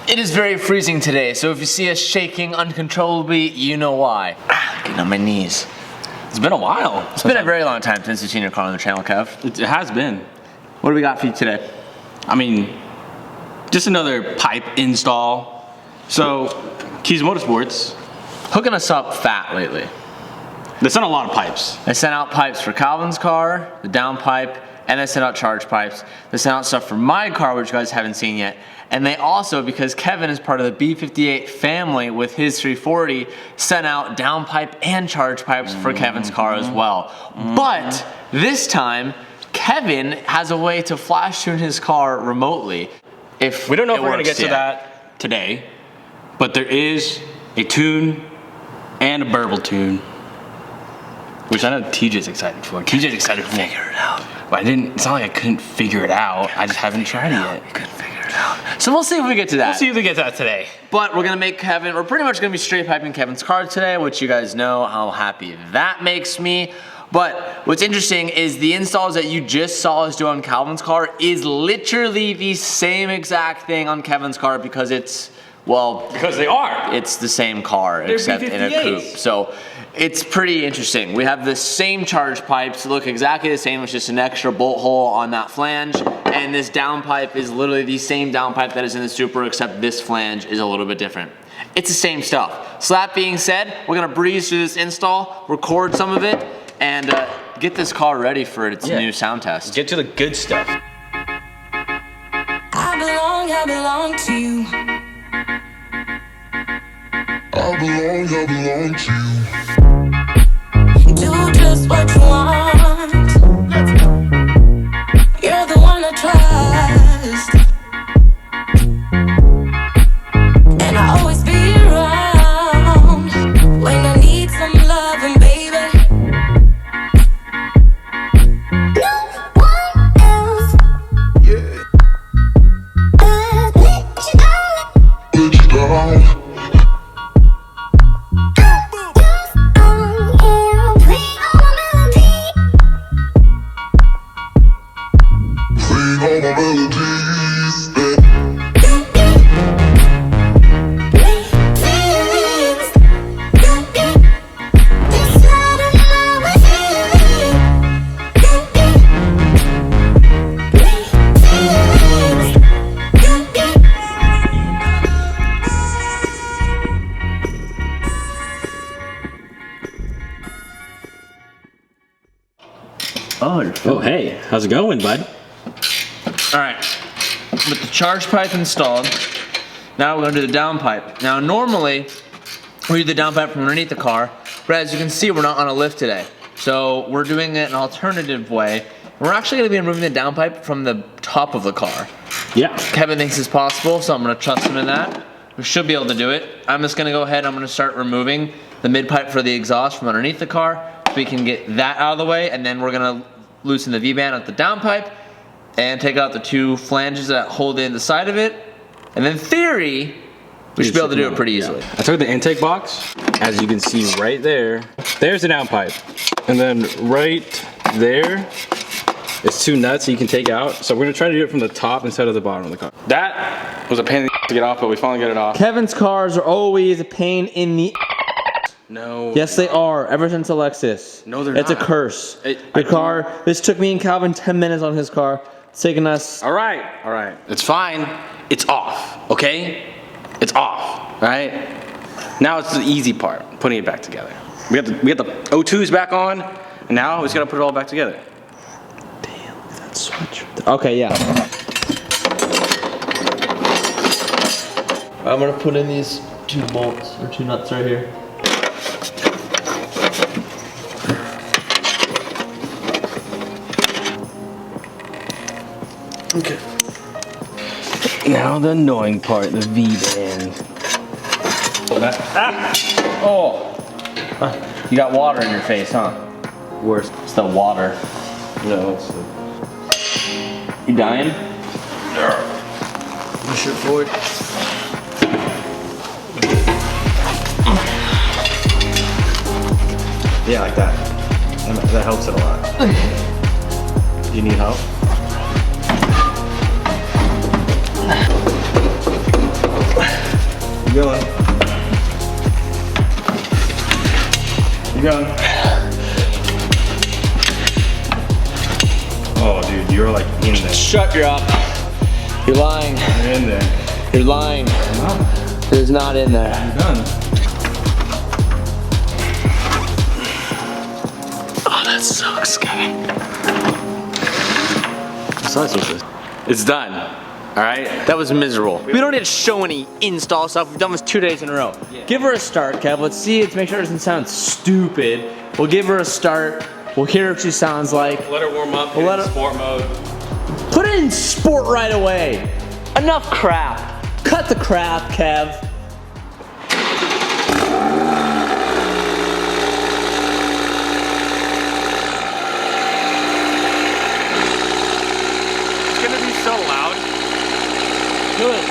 It is very freezing today, so if you see us shaking uncontrollably, you know why. Getting on my knees. It's been a while. It's been a very long time since you've seen your car on the channel, Kev. It has been. What do we got for you today? I mean, just another pipe install. So, Keys Motorsports. Hooking us up fat lately. They sent a lot of pipes. They sent out pipes for Calvin's car, the down pipe, and they sent out charge pipes. They sent out stuff for my car, which you guys haven't seen yet. And they also, because Kevin is part of the B58 family with his 340, sent out down pipe and charge pipes for Kevin's car as well. But this time, Kevin has a way to flash tune his car remotely. If we don't know if we're gonna get to yet. that today, but there is a tune and a burble tune, which I know TJ's excited for. TJ's excited to figure it out. But it's not like I couldn't figure it out. I just haven't tried it yet. You couldn't figure it out. So we'll see if we get to that. We'll see if we get to that today. But we're gonna make Kevin, we're pretty much gonna be straight piping Kevin's car today, which you guys know how happy that makes me. But what's interesting is the installs that you just saw us do on Calvin's car is literally the same exact thing on Kevin's car because it's, well, Because they are. it's the same car except in a coupe. So it's pretty interesting. We have the same charge pipes, look exactly the same, it's just an extra bolt hole on that flange. And this down pipe is literally the same down pipe that is in the Supra, except this flange is a little bit different. It's the same stuff. So that being said, we're gonna breeze through this install, record some of it, and get this car ready for its new sound test. Get to the good stuff. I belong to you. I belong to you. Do just what you want. You're the one I trust. And I always be around when I need some loving, baby. No one else. Yeah. Let you down. Oh, hey, how's it going, bud? All right, with the charge pipe installed, now we're gonna do the down pipe. Now normally, we do the down pipe from underneath the car, but as you can see, we're not on a lift today. So we're doing it an alternative way. We're actually gonna be removing the down pipe from the top of the car. Yeah. Kevin thinks it's possible, so I'm gonna trust him in that. We should be able to do it. I'm just gonna go ahead, I'm gonna start removing the mid pipe for the exhaust from underneath the car, so we can get that out of the way, and then we're gonna loosen the V-band at the down pipe, and take out the two flanges that hold in the side of it. And in theory, we should be able to do it pretty easily. I took the intake box, as you can see right there. There's the down pipe. And then right there is two nuts you can take out. So we're gonna try to do it from the top instead of the bottom of the car. That was a pain in the to get off, but we finally got it off. Kevin's cars are always a pain in the No. Yes, they are. Ever since Alexis. No, they're it's not. It's a curse. The car, this took me and Calvin 10 minutes on his car. It's taken us. All right. It's fine. It's off, okay? It's off, right? Now it's the easy part, putting it back together. We got the O2s back on, and now we just gotta put it all back together. Damn, that switch. Okay, yeah. I'm gonna put in these two bolts, or two nuts right here. Okay. Now the annoying part, the V-band. Oh! You got water in your face, huh? Worst. It's the water. No, it's the... You dying? Push it forward. Yeah, like that. That helps it a lot. Do you need help? Keep going. Keep going. Oh, dude, you're like in there. Shut your up. You're lying. You're in there. You're lying. No. It's not in there. You're done. Oh, that sucks, guy. Besides with this. It's done. All right? That was miserable. We don't need to show any install stuff. We've done this 2 days in a row. Yeah. Give her a start, Kev. Let's see it to make sure it doesn't sound stupid. We'll give her a start. We'll hear what she sounds like. Let her warm up. We'll let her sport mode. Put it in sport right away. Enough crap. Cut the crap, Kev. It's gonna be so loud. Good.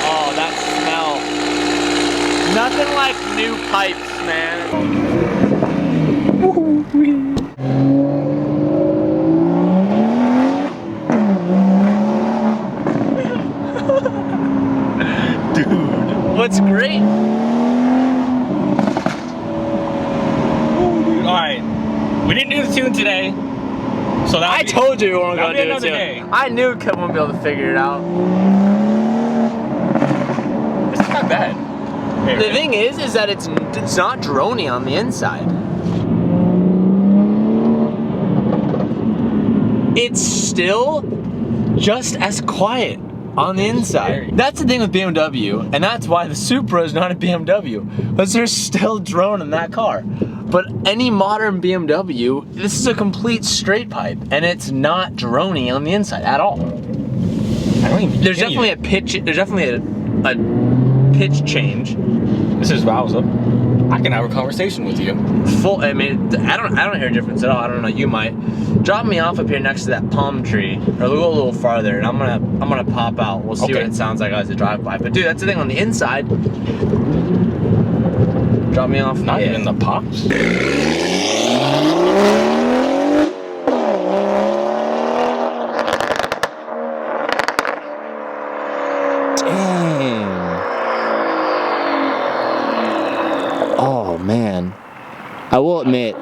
Oh, that smell. Nothing like new pipes, man. Dude. What's great? Alright. We didn't do the tune today. So that I told you we weren't that'll gonna be do it another too. day. I knew Kevin wouldn't be able to figure it out. It's not bad. Hey, The thing is that it's not drony on the inside. It's still just as quiet on the inside. That's the thing with BMW, and that's why the Supra is not a BMW, because there's still drone in that car. But any modern BMW, this is a complete straight pipe, and it's not drony on the inside at all. I don't even There's definitely a pitch. There's definitely a pitch change. This is valves up. I can have a conversation with you. Full. I mean, I don't hear a difference at all. I don't know. You might. Drop me off up here next to that palm tree, or go a little farther, and I'm gonna pop out. We'll see what it sounds like as I drive by. But dude, that's the thing on the inside. Drop me off. Not even the pops. Dang. Oh man. I will admit,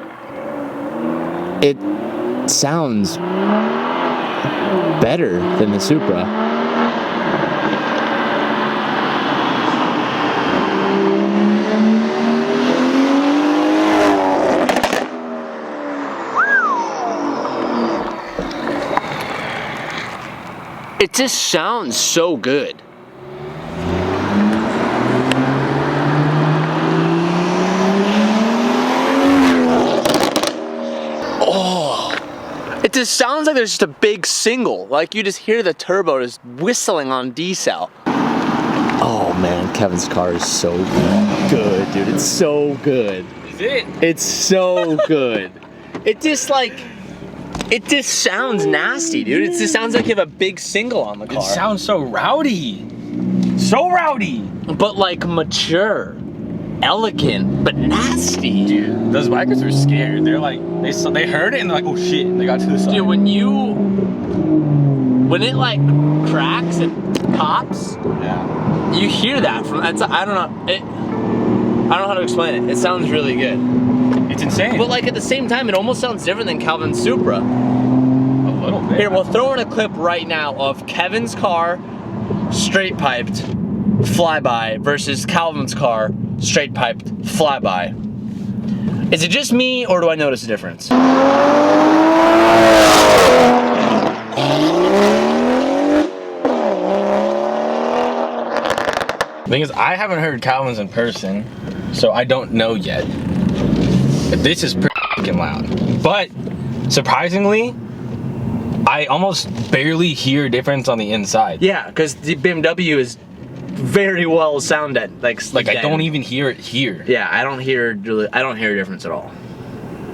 it sounds better than the Supra. It just sounds so good. It just sounds like there's just a big single. Like you just hear the turbo just whistling on decel. Oh man, Kevin's car is so good, dude. It's so good. Is it? It's so good. It just sounds nasty, dude. It just sounds like you have a big single on the car. It sounds so rowdy. So rowdy. But like mature. Elegant, but nasty. Dude, those bikers were scared. They're like, they heard it and they're like, oh shit, and they got to the side. Dude, when it like cracks and pops, yeah, you hear that from, I don't know, I don't know how to explain it. It sounds really good. it's insane. But like at the same time, it almost sounds different than Calvin's Supra. A little bit. Here, we'll throw in a clip right now of Kevin's car, straight piped, flyby, versus Calvin's car, straight piped, flyby. Is it just me, or do I notice a difference? The thing is, I haven't heard Calvin's in person, so I don't know yet. This is pretty fucking loud. But surprisingly, I almost barely hear a difference on the inside. Yeah, because the BMW is very well sounded. Like I don't even hear it here. Yeah, I don't hear a difference at all.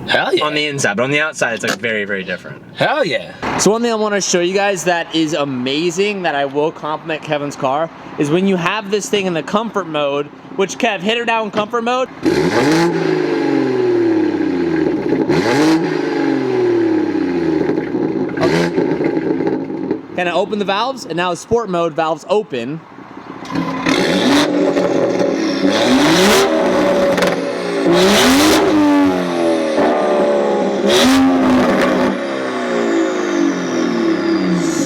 Hell yeah. On the inside, but on the outside, it's like very, very different. Hell yeah. So one thing I want to show you guys that is amazing, that I will compliment Kevin's car, is when you have this thing in the comfort mode, which Kev, hit her down comfort mode. Okay. Kind of open the valves, and now sport mode, valves open.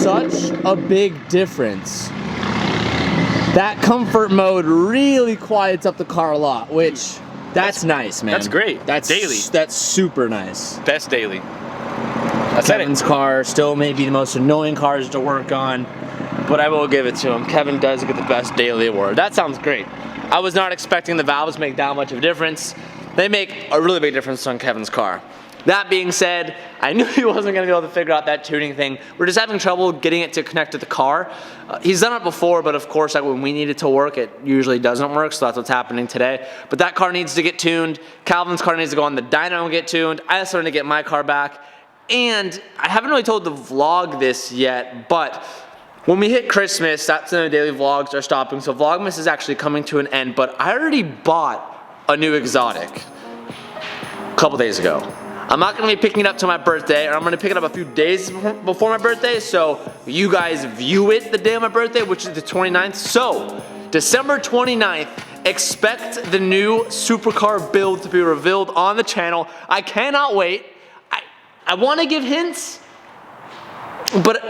Such a big difference. That comfort mode really quiets up the car a lot, which that's nice, man. That's great. That's daily. That's super nice. Best daily. Kevin's car still may be the most annoying cars to work on, but I will give it to him. Kevin does get the best daily award. That sounds great. I was not expecting the valves to make that much of a difference. They make a really big difference on Kevin's car. That being said, I knew he wasn't going to be able to figure out that tuning thing. We're just having trouble getting it to connect to the car. He's done it before, but of course, like when we need it to work, it usually doesn't work, so that's what's happening today. But that car needs to get tuned. Calvin's car needs to go on the dyno and get tuned. I also need to get my car back. And I haven't really told the vlog this yet, but when we hit Christmas, that's when the daily vlogs are stopping, so Vlogmas is actually coming to an end, but I already bought a new exotic a couple days ago. I'm not gonna be picking it up till my birthday, or I'm gonna pick it up a few days before my birthday, so you guys view it the day of my birthday, which is the 29th. So, December 29th, expect the new supercar build to be revealed on the channel. I cannot wait. I wanna give hints, but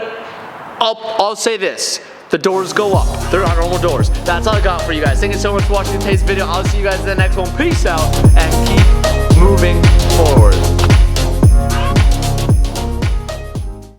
I'll say this. The doors go up. They're not normal doors. That's all I got for you guys. Thank you so much for watching today's video. I'll see you guys in the next one. Peace out, and keep moving forward.